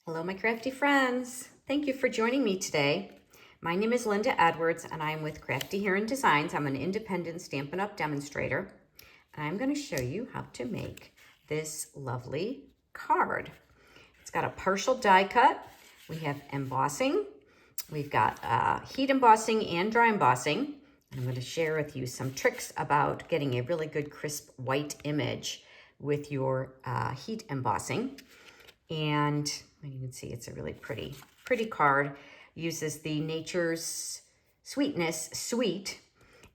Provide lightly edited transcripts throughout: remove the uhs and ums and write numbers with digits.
Hello, my crafty friends. Thank you for joining me today. My name is Linda Edwards, and I'm with Crafty Heron Designs. I'm an independent Stampin' Up! Demonstrator, and I'm going to show you how to make this lovely card. It's got a partial die cut. We have embossing. We've got heat embossing and dry embossing. I'm going to share with you some tricks about getting a really good crisp white image with your heat embossing. And you can see it's a really pretty card. Uses the Nature's Sweetness Sweet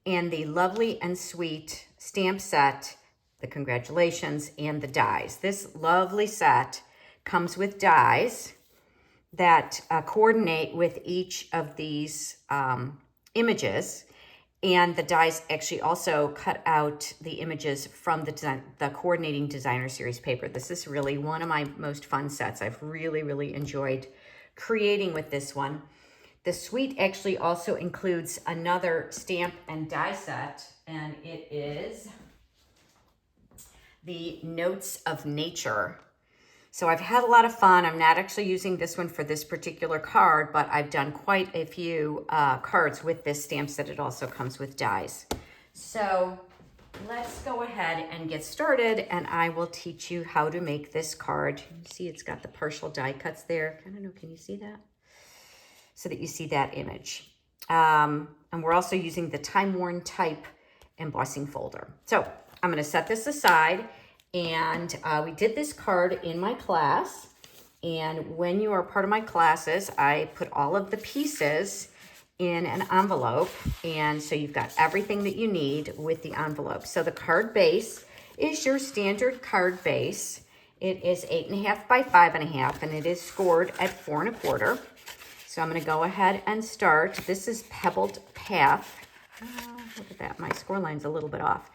and the Lovely and Sweet stamp set, the Congratulations, and the dies. This lovely set comes with dies that coordinate with each of these images. And the dies actually also cut out the images from the coordinating designer series paper. This is really one of my most fun sets. I've really enjoyed creating with this one. The suite actually also includes another stamp and die set, and it is the Notes of Nature. So I've had a lot of fun. I'm not actually using this one for this particular card, but I've done quite a few cards with this stamp set. It also comes with dies. So let's go ahead and get started, and I will teach you how to make this card. You see it's got the partial die cuts there. I don't know, can you see that? So that you see that image. And we're also using the time-worn type embossing folder. So I'm gonna set this aside. And we did this card in my class. And when you are part of my classes, I put all of the pieces in an envelope. And so you've got everything that you need with the envelope. So the card base is your standard card base. It is 8.5 by 5.5, and it is scored at 4 1/4. So I'm going to go ahead and start. This is Pebbled Path. Look at that, my score line's a little bit off.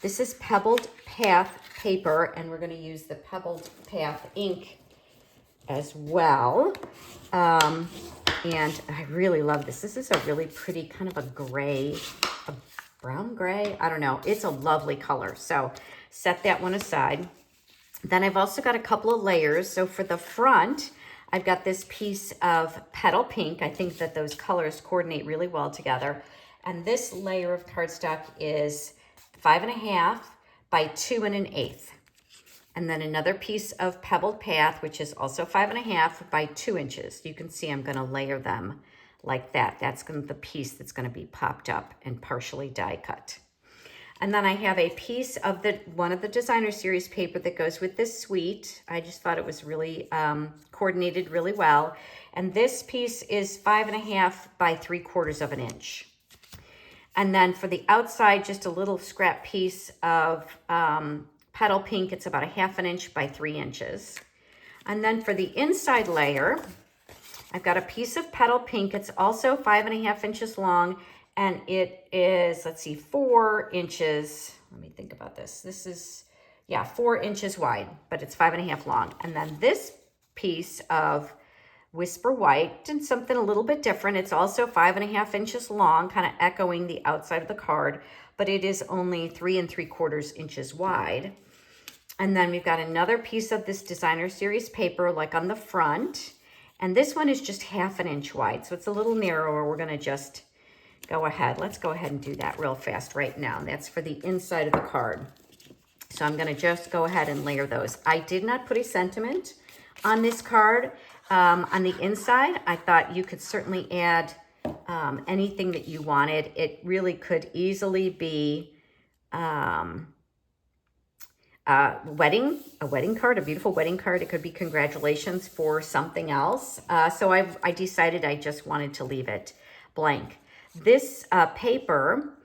This is Pebbled Path paper, and we're going to use the Pebbled Path ink as well. And I really love this. This is a really pretty kind of a gray, a brown gray. I don't know. It's a lovely color. So set that one aside. Then I've also got a couple of layers. So for the front, I've got this piece of Petal Pink. I think that those colors coordinate really well together. And this layer of cardstock is 5.5 by 2 1/8. And then another piece of Pebbled Path, which is also 5.5 by 2 inches. You can see I'm going to layer them like that. That's going to be the piece that's going to be popped up and partially die cut. And then I have a piece of one of the designer series paper that goes with this suite. I just thought it was really coordinated really well. And this piece is 5.5 by 3/4 inch. And then for the outside, just a little scrap piece of Petal Pink. It's about 1/2 inch by 3 inches. And then for the inside layer, I've got a piece of Petal Pink. It's also 5.5 inches long, and it is, let's see, 4 inches. Let me think about this. This is, 4 inches wide, but it's 5.5 long. And then this piece of Whisper White, and something a little bit different. It's also 5.5 inches long, kind of echoing the outside of the card, but it is only 3 3/4 inches wide. And then we've got another piece of this designer series paper, like on the front. And this one is just 1/2 inch wide, so it's a little narrower. We're gonna just go ahead. Let's go ahead and do that real fast right now. That's for the inside of the card. So I'm gonna just go ahead and layer those. I did not put a sentiment on this card. On the inside, I thought you could certainly add anything that you wanted. It really could easily be a wedding card, a beautiful wedding card. It could be congratulations for something else. So I decided I just wanted to leave it blank. This paper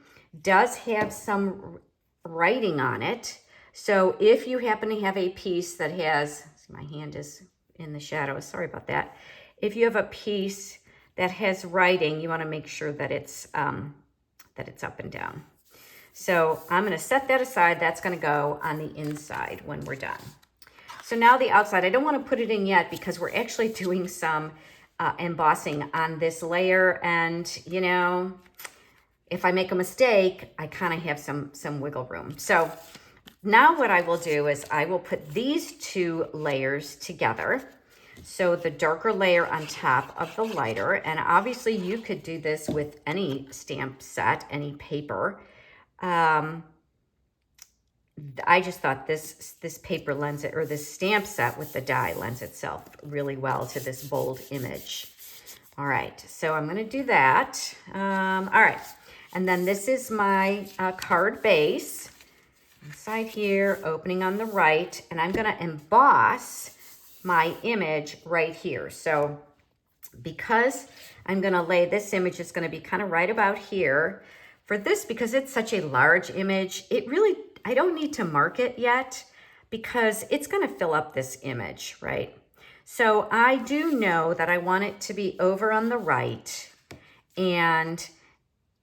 does have some writing on it. So if you happen to have a piece that has, my hand is in the shadows, sorry about that. If you have a piece that has writing, you want to make sure that it's up and down. So I'm going to set that aside. That's going to go on the inside when we're done. So now the outside, I don't want to put it in yet because we're actually doing some embossing on this layer, and you know, if I make a mistake, I kind of have some wiggle room. So Now what I will do is I will put these two layers together. So the darker layer on top of the lighter, and obviously you could do this with any stamp set, any paper. I just thought this paper lends it, or this stamp set with the die lends itself really well to this bold image. All right, so I'm gonna do that. All right, and then this is my card base. Inside here, opening on the right, and I'm gonna emboss my image right here. So because I'm gonna lay this image, it's gonna be kind of right about here. For this, because it's such a large image, I don't need to mark it yet because it's gonna fill up this image, right? So I do know that I want it to be over on the right, and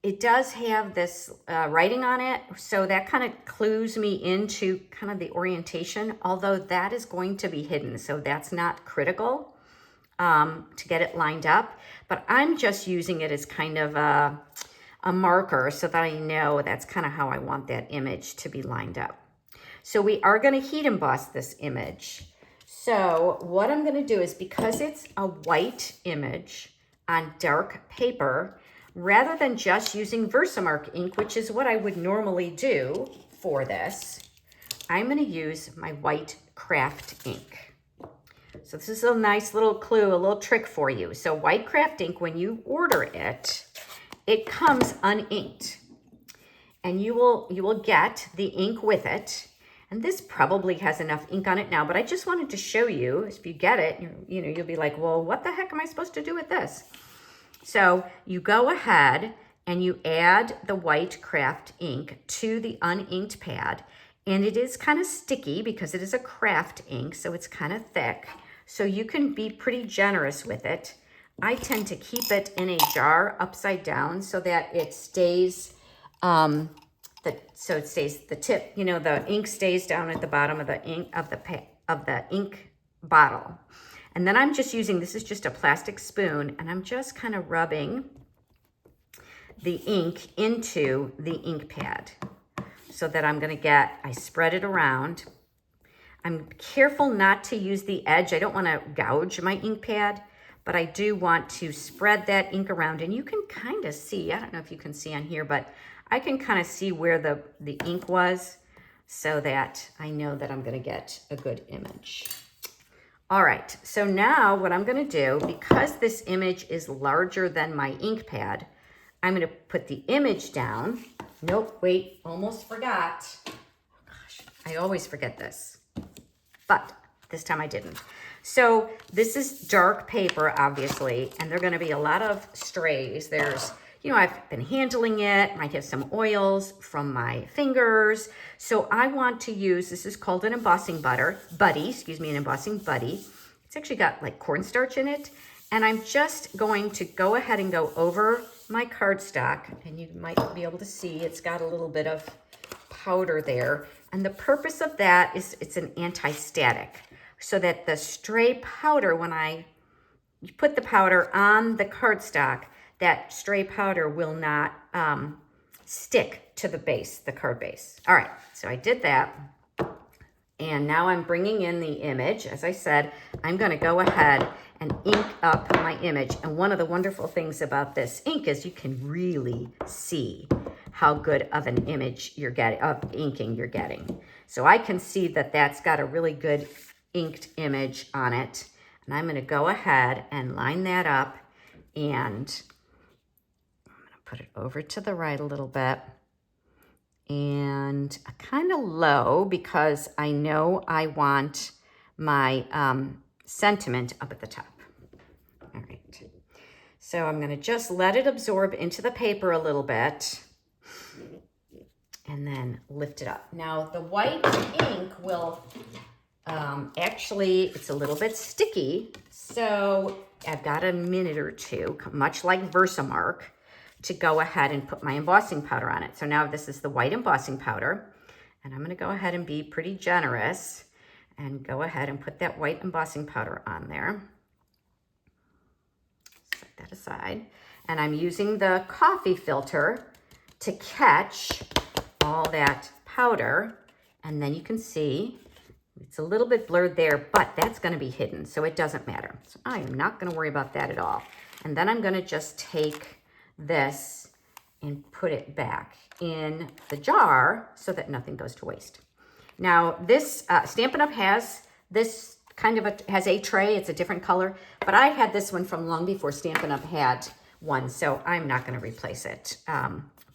it does have this writing on it, so that kind of clues me into kind of the orientation, although that is going to be hidden, so that's not critical to get it lined up. But I'm just using it as kind of a marker so that I know that's kind of how I want that image to be lined up. So we are going to heat emboss this image. So what I'm going to do is, because it's a white image on dark paper, rather than just using Versamark ink, which is what I would normally do for this, I'm going to use my white craft ink. So this is a nice little clue, a little trick for you. So white craft ink, when you order it, it comes uninked, and you will get the ink with it. And this probably has enough ink on it now, but I just wanted to show you, if you get it, you'll be like, well, what the heck am I supposed to do with this? So you go ahead and you add the white craft ink to the uninked pad, and it is kind of sticky because it is a craft ink, so it's kind of thick. So you can be pretty generous with it. I tend to keep it in a jar upside down so that it stays, the tip, the ink stays down at the bottom of the ink of the ink bottle. And then I'm just using, this is just a plastic spoon, and I'm just kind of rubbing the ink into the ink pad so that I spread it around. I'm careful not to use the edge. I don't want to gouge my ink pad, but I do want to spread that ink around. And you can kind of see, I don't know if you can see on here, but I can kind of see where the ink was so that I know that I'm going to get a good image. All right, so now what I'm going to do, because this image is larger than my ink pad, I'm going to put the image down. Nope, wait, almost forgot. Oh gosh, I always forget this, but this time I didn't. So this is dark paper, obviously, and there are going to be a lot of strays. There's, I've been handling it. Might have some oils from my fingers. So I want to use, this is called an embossing buddy. An embossing buddy. It's actually got like cornstarch in it. And I'm just going to go ahead and go over my cardstock, and you might be able to see it's got a little bit of powder there. And the purpose of that is it's an anti-static, so that the stray powder, when you put the powder on the cardstock, that stray powder will not stick to the base, the card base. All right, so I did that. And now I'm bringing in the image. As I said, I'm going to go ahead and ink up my image. And one of the wonderful things about this ink is you can really see how good of an image you're getting, of inking you're getting. So I can see that that's got a really good inked image on it. And I'm going to go ahead and line that up, and I'm going to put it over to the right a little bit, and kind of low, because I know I want my sentiment up at the top. All right. So I'm going to just let it absorb into the paper a little bit, and then lift it up. Now the white ink will actually, it's a little bit sticky, so I've got a minute or two, much like Versamark, to go ahead and put my embossing powder on it. So now this is the white embossing powder, and I'm going to go ahead and be pretty generous and go ahead and put that white embossing powder on there. Set that aside. And I'm using the coffee filter to catch all that powder And then you can see it's a little bit blurred there, but that's going to be hidden, so it doesn't matter. So I am not going to worry about that at all. And then I'm going to just take this and put it back in the jar so that nothing goes to waste. Now, this Stampin' Up! Has this kind of has a tray. It's a different color, but I had this one from long before Stampin' Up! Had one, so I'm not going to replace it.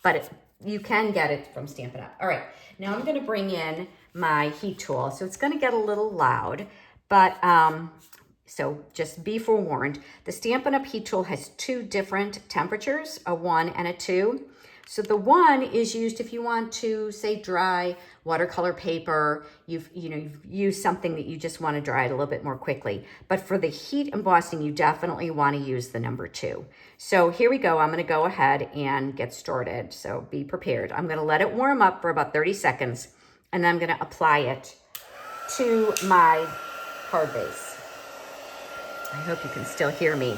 But you can get it from Stampin' Up! All right, now I'm going to bring in my heat tool. So it's going to get a little loud, but so just be forewarned. The Stampin' Up! Heat tool has 2 different temperatures, a 1 and a 2. So the 1 is used if you want to, say, dry watercolor paper. You've used something that you just want to dry it a little bit more quickly. But for the heat embossing, you definitely want to use the number 2. So here we go. I'm going to go ahead and get started. So be prepared. I'm going to let it warm up for about 30 seconds, and then I'm going to apply it to my card base. I hope you can still hear me.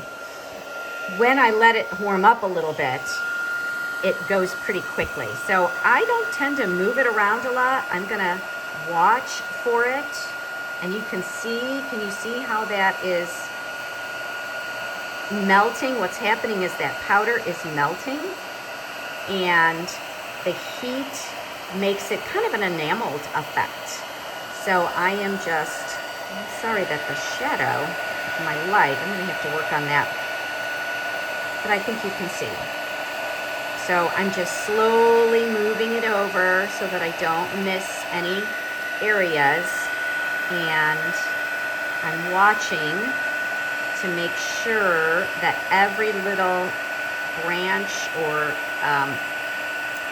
When I let it warm up a little bit, it goes pretty quickly. So I don't tend to move it around a lot. I'm gonna watch for it. And you can you see how that is melting? What's happening is that powder is melting, and the heat makes it kind of an enameled effect. So I'm sorry that the shadow of my light, I'm gonna have to work on that, but I think you can see. So I'm just slowly moving it over so that I don't miss any areas, and I'm watching to make sure that every little branch or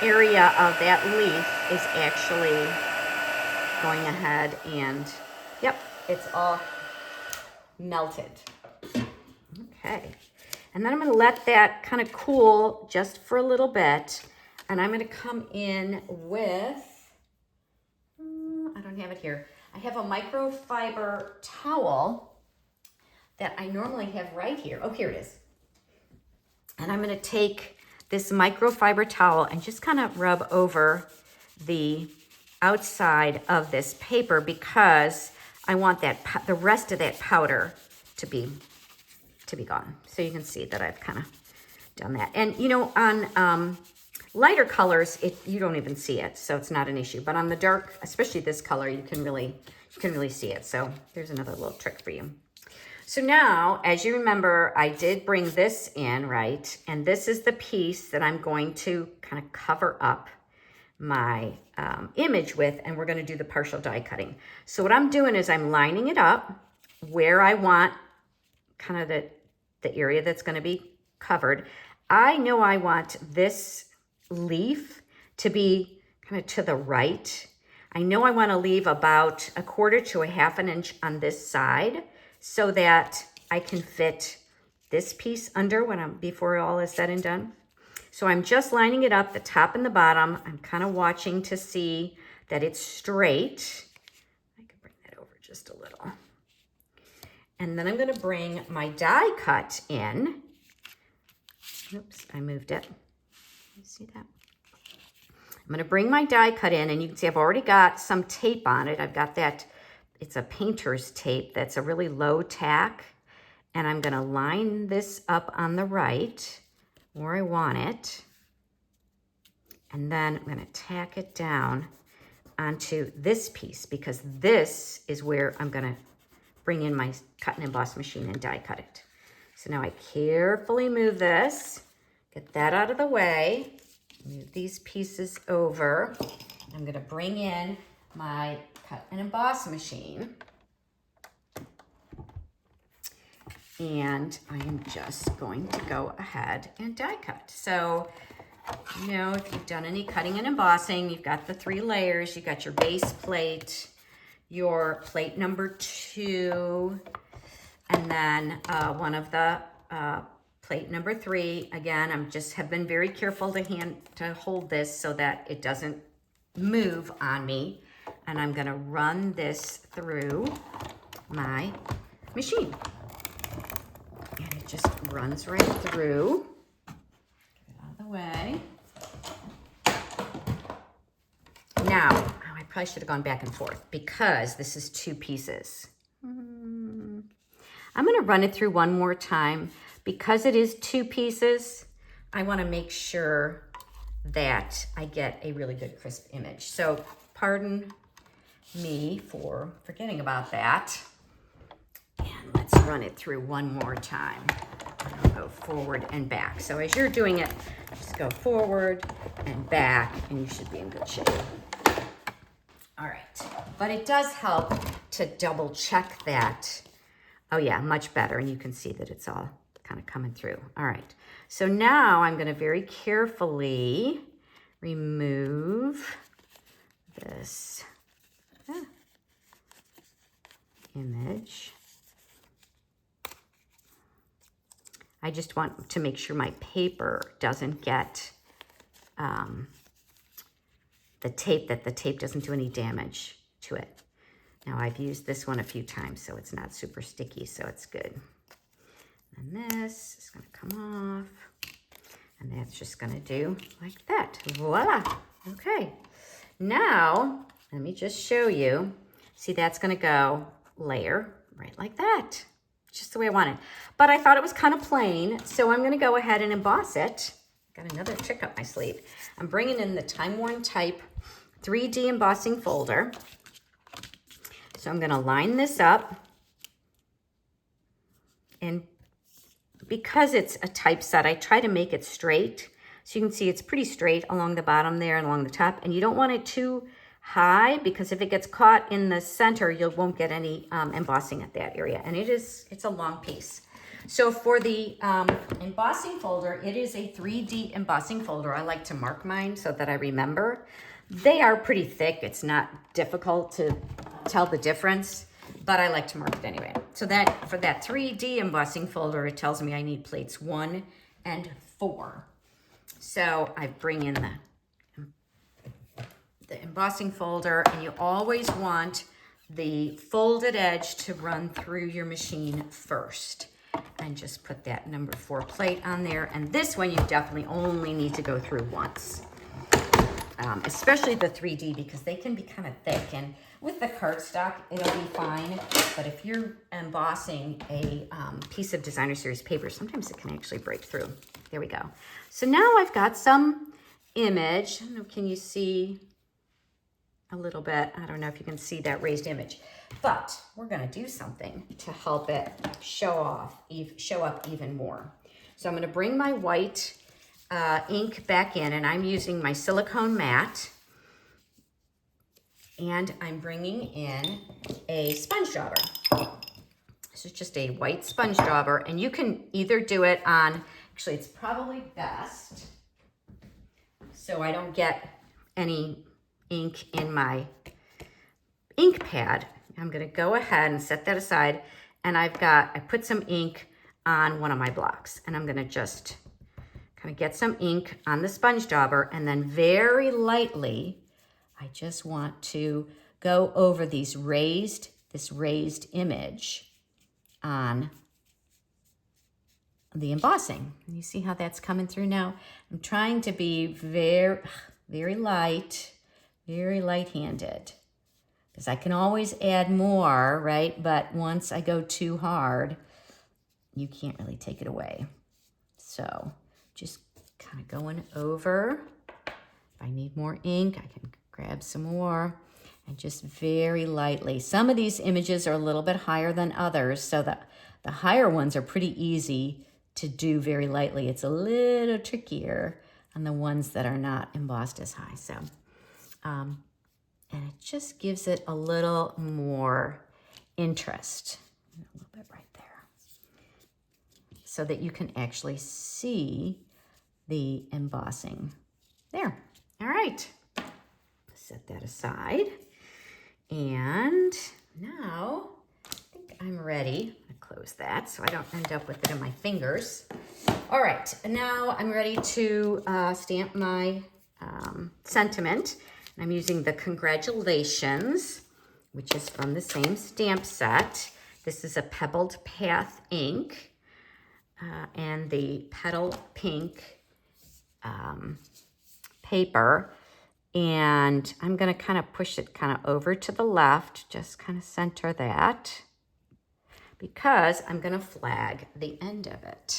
area of that leaf is actually going ahead and, yep, it's all melted. Okay. And then I'm going to let that kind of cool just for a little bit. And I'm going to come in with, I don't have it here. I have a microfiber towel that I normally have right here. Oh, here it is. And I'm going to take this microfiber towel and just kind of rub over the outside of this paper, because I want the rest of that powder to be gone. So you can see that I've kind of done that. And on lighter colors, you don't even see it, so it's not an issue. But on the dark, especially this color, you can really see it. So there's another little trick for you. So now, as you remember, I did bring this in, right? And this is the piece that I'm going to kind of cover up my image with, and we're going to do the partial die cutting. So what I'm doing is I'm lining it up where I want kind of the area that's going to be covered. I know I want this leaf to be kind of to the right. I know I want to leave about 1/4 to 1/2 inch on this side so that I can fit this piece under before all is said and done. So I'm just lining it up, the top and the bottom. I'm kind of watching to see that it's straight. I can bring that over just a little. And then I'm going to bring my die cut in. Oops, I moved it. You see that? I'm going to bring my die cut in, and you can see I've already got some tape on it. I've got that, it's a painter's tape that's a really low tack. And I'm going to line this up on the right where I want it. And then I'm going to tack it down onto this piece, because this is where I'm going to bring in my cut and emboss machine and die cut it. So now I carefully move this, get that out of the way, move these pieces over. I'm going to bring in my cut and emboss machine. And I am just going to go ahead and die cut. So, if you've done any cutting and embossing, you've got the 3 layers. You've got your base plate, your plate number 2, and then one of the plate number 3. Again, have been very careful to hold this so that it doesn't move on me. And I'm gonna run this through my machine. And it just runs right through. Get it out of the way. Now, I probably probably should have gone back and forth because this is 2 pieces. I'm going to run it through one more time. Because it is 2 pieces, I want to make sure that I get a really good crisp image. So pardon me for forgetting about that. And let's run it through one more time. I'll go forward and back. So as you're doing it, just go forward and back, and you should be in good shape. All right, but it does help to double check that. Oh yeah, much better, and you can see that it's all kind of coming through. All right, so now I'm gonna very carefully remove this image. I just want to make sure my paper doesn't get the tape, that the tape doesn't do any damage to it. Now I've used this one a few times, so it's not super sticky, so it's good. And this is gonna come off, and that's just gonna do like that. Voila, okay. Now, let me just show you. See, that's gonna go layer right like that. Just the way I want it. But I thought it was kind of plain, so I'm gonna go ahead and emboss it. Got another trick up my sleeve. I'm bringing in the Time Worn Type 3D embossing folder. So I'm gonna line this up. And because it's a typeset, I try to make it straight. So you can see it's pretty straight along the bottom there and along the top. And you don't want it too high, because if it gets caught in the center, you won't get any embossing at that area. And it's a long piece. So for the embossing folder, it is a 3D embossing folder. I like to mark mine so that I remember. They are pretty thick. It's not difficult to tell the difference, but I like to mark it anyway. So that for that 3D embossing folder, it tells me I need plates 1 and 4. So I bring in the embossing folder, and you always want the folded edge to run through your machine first. And just put that number 4 plate on there. And this one you definitely only need to go through once. Especially the 3D, because they can be kind of thick. And with the cardstock, it'll be fine. But if you're embossing a piece of Designer Series paper, sometimes it can actually break through. There we go. So now I've got some image. I don't know, can you see a little bit? I don't know if you can see that raised image. But we're gonna do something to help it show up even more. So I'm gonna bring my white ink back in, and I'm using my silicone mat, and I'm bringing in a sponge dauber. This is just a white sponge dauber, and you can either do it on, actually it's probably best so I don't get any ink in my ink pad. I'm gonna go ahead and set that aside, and I put some ink on one of my blocks, and I'm gonna just kind of get some ink on the sponge dauber, and then very lightly, I just want to go over this raised image on the embossing. And you see how that's coming through now? I'm trying to be very, very light-handed, because I can always add more, right? But once I go too hard, you can't really take it away. So just kind of going over. If I need more ink, I can grab some more, and just very lightly. Some of these images are a little bit higher than others, so that the higher ones are pretty easy to do very lightly. It's a little trickier on the ones that are not embossed as high. So, and it just gives it a little more interest. A little bit right there, so that you can actually see the embossing there. All right, set that aside. And now I think I'm ready. I'm gonna close that so I don't end up with it in my fingers. All right, and now I'm ready to stamp my sentiment. I'm using the Congratulations, which is from the same stamp set. This is a Pebbled Path ink, and the Petal Pink paper. And I'm gonna kind of push it kind of over to the left, just kind of center that, because I'm gonna flag the end of it.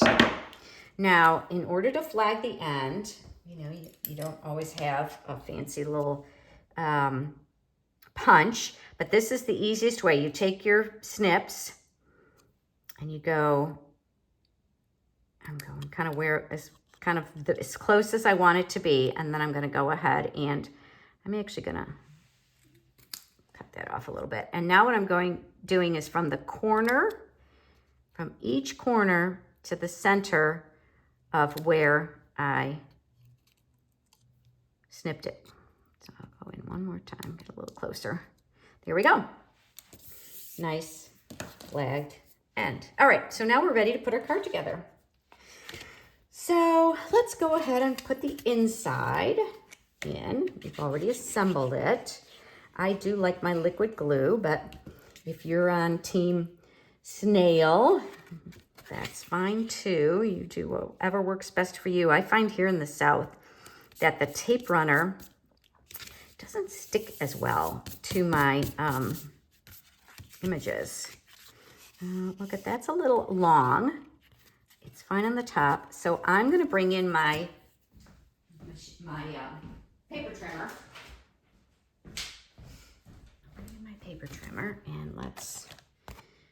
Now, in order to flag the end, you know, you don't always have a fancy little punch, but this is the easiest way. You take your snips and you go, I'm going kind of where is kind of as close as I want it to be, and then I'm going to go ahead and I'm actually going to cut that off a little bit. And now what I'm doing is from the corner, from each corner to the center of where I snipped it. So I'll go in one more time, get a little closer. There we go. Nice flagged end. All right, so now we're ready to put our card together. So let's go ahead and put the inside in. We've already assembled it. I do like my liquid glue, but if you're on team snail, that's fine too. You do whatever works best for you. I find here in the South that the tape runner doesn't stick as well to my images. Look at that's a little long. It's fine on the top. So I'm going to bring in my paper trimmer. And let's,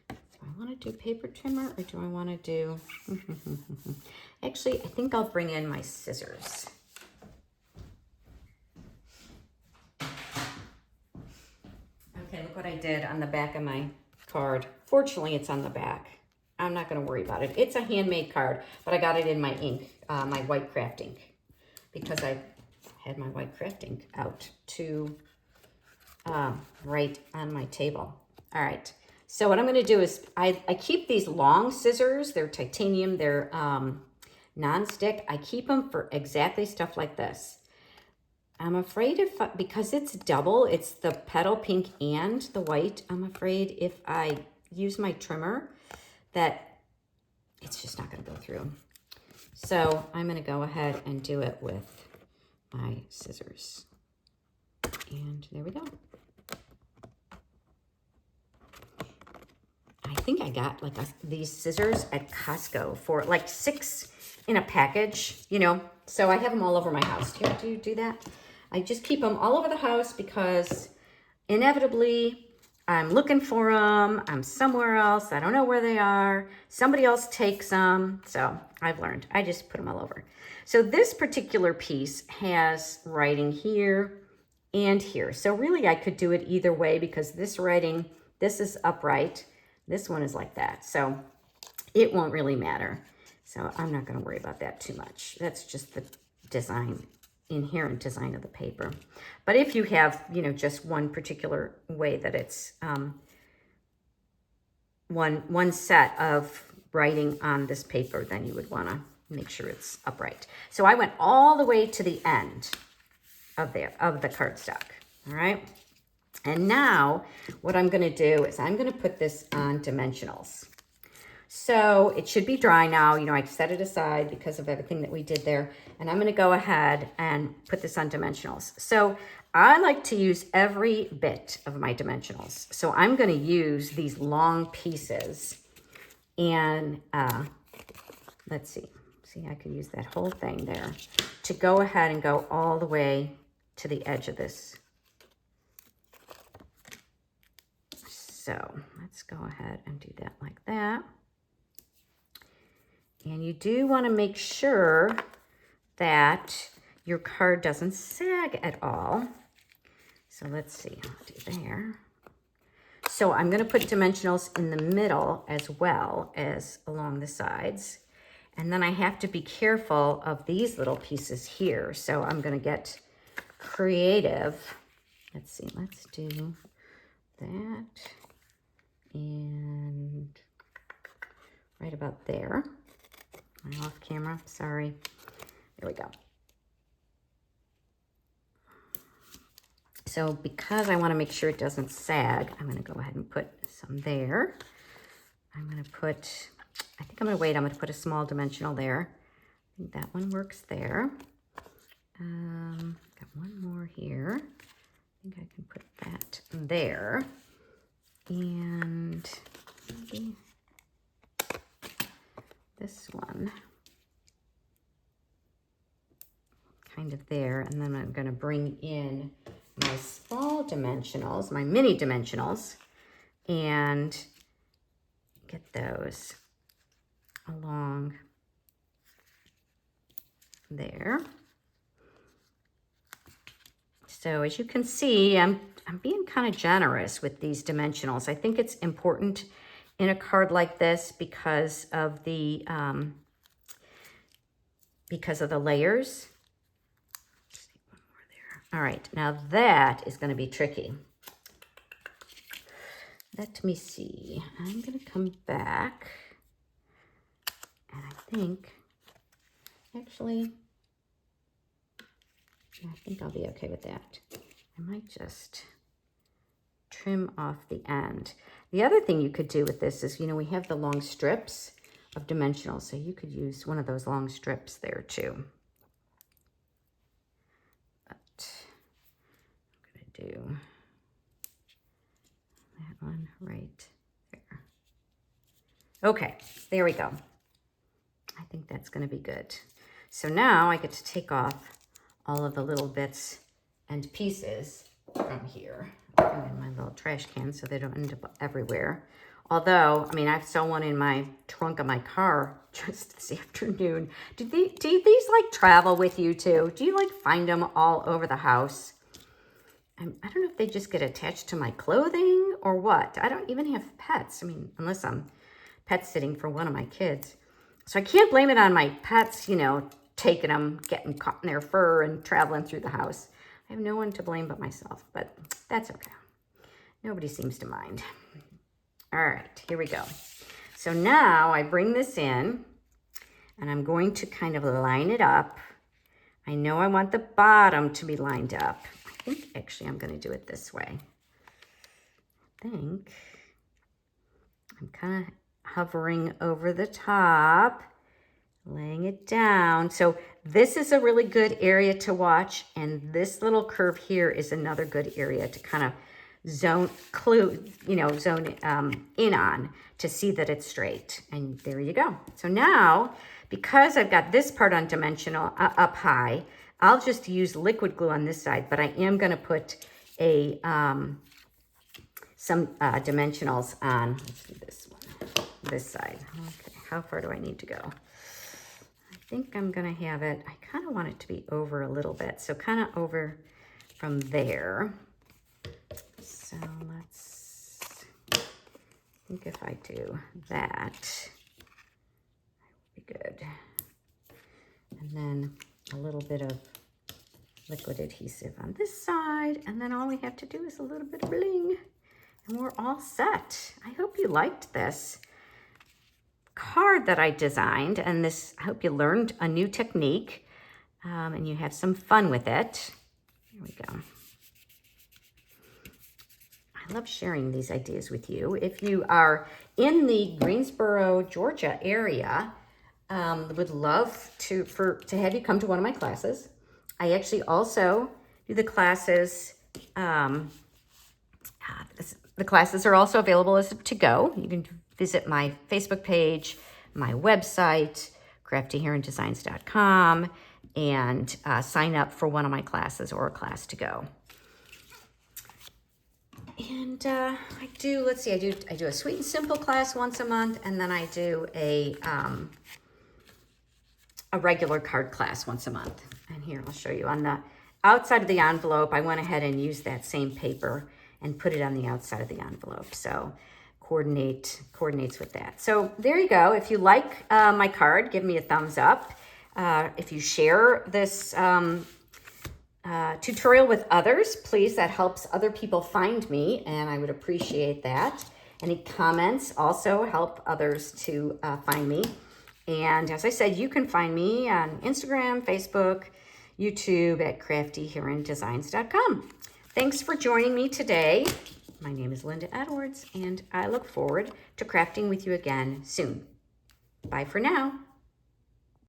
do I want to do paper trimmer or do I want to do, actually, I think I'll bring in my scissors. Okay, look what I did on the back of my card. Fortunately, it's on the back. I'm not going to worry about it. It's a handmade card, but I got it in my ink, my white craft ink, because I had my white craft ink out to right on my table. All right. So what I'm going to do is I keep these long scissors. They're titanium. They're non-stick. I keep them for exactly stuff like this. I'm afraid because it's double, it's the petal pink and the white, I'm afraid if I use my trimmer that it's just not going to go through. So I'm going to go ahead and do it with my scissors. And there we go. I think I got like these scissors at Costco for like 6 in a package, you know. So I have them all over my house. Do you do that? I just keep them all over the house because inevitably I'm looking for them. I'm somewhere else. I don't know where they are. Somebody else takes them. So I've learned. I just put them all over. So this particular piece has writing here and here. So really I could do it either way because this writing, this is upright. This one is like that. So it won't really matter. So I'm not going to worry about that too much. That's just the design, inherent design of the paper. But if you have, you know, just one particular way that it's one set of writing on this paper, then you would want to make sure it's upright. So I went all the way to the end of the cardstock. All right. And now what I'm going to do is I'm going to put this on dimensionals. So it should be dry now. You know, I've set it aside because of everything that we did there. And I'm going to go ahead and put this on dimensionals. So I like to use every bit of my dimensionals. So I'm going to use these long pieces. And let's see. See, I could use that whole thing there to go ahead and go all the way to the edge of this. So let's go ahead and do that like that. And you do want to make sure that your card doesn't sag at all. So let's see, I'll do there. So I'm going to put dimensionals in the middle as well as along the sides. And then I have to be careful of these little pieces here. So I'm going to get creative. Let's see, let's do that. And right about there. I'm off camera, sorry. There we go. So because I want to make sure it doesn't sag, I'm going to go ahead and put some there. I'm going to put, I think I'm going to wait. I'm going to put a small dimensional there. I think that one works there. Got one more here. I think I can put that there. And maybe this one kind of there. And then I'm going to bring in my small dimensionals, my mini dimensionals, and get those along there. So as you can see, I'm being kind of generous with these dimensionals. I think it's important in a card like this because of the layers. Let's see, one more there. All right, now that is going to be tricky. Let me see. I'm going to come back, and I think, actually, I think I'll be okay with that. I might just trim off the end. The other thing you could do with this is, you know, we have the long strips of dimensionals, so you could use one of those long strips there too. But I'm going to do that one right there. Okay, there we go. I think that's going to be good. So now I get to take off all of the little bits and pieces from here. Put them in my little trash can so they don't end up everywhere. Although, I mean, I saw one in my trunk of my car just this afternoon. Do these like travel with you too? Do you like find them all over the house? I don't know if they just get attached to my clothing or what. I don't even have pets. I mean, unless I'm pet sitting for one of my kids. So I can't blame it on my pets, you know, taking them, getting caught in their fur and traveling through the house. I have no one to blame but myself, but that's okay. Nobody seems to mind. All right, here we go. So now I bring this in and I'm going to kind of line it up. I know I want the bottom to be lined up. I think actually I'm going to do it this way. I think I'm kind of hovering over the top, laying it down. So this is a really good area to watch, and this little curve here is another good area to kind of zone in on to see that it's straight. And there you go. So now, because I've got this part on dimensional up high, I'll just use liquid glue on this side, but I am going to put a some dimensionals on. Let's do this one, this side. Okay, how far do I need to go? I think I'm going to have it, I kind of want it to be over a little bit. So kind of over from there. So let's think if I do that, would be good. And then a little bit of liquid adhesive on this side. And then all we have to do is a little bit of bling. And we're all set. I hope you liked this card that I designed, and this, I hope you learned a new technique and you have some fun with it. Here we go. I love sharing these ideas with you. If you are in the Greensboro, Georgia area, would love to have you come to one of my classes. I actually also do the classes. The classes are also available as to go. You can visit my Facebook page, my website, craftyherondesigns.com, and sign up for one of my classes or a class to go. And I do a sweet and simple class once a month, and then I do a regular card class once a month. And here, I'll show you. On the outside of the envelope, I went ahead and used that same paper and put it on the outside of the envelope. So coordinates with that. So there you go. If you like my card, give me a thumbs up. If you share this tutorial with others, please, that helps other people find me, and I would appreciate that. Any comments also help others to find me. And as I said, you can find me on Instagram, Facebook, YouTube at craftyherondesigns.com. Thanks for joining me today. My name is Linda Edwards, and I look forward to crafting with you again soon. Bye for now.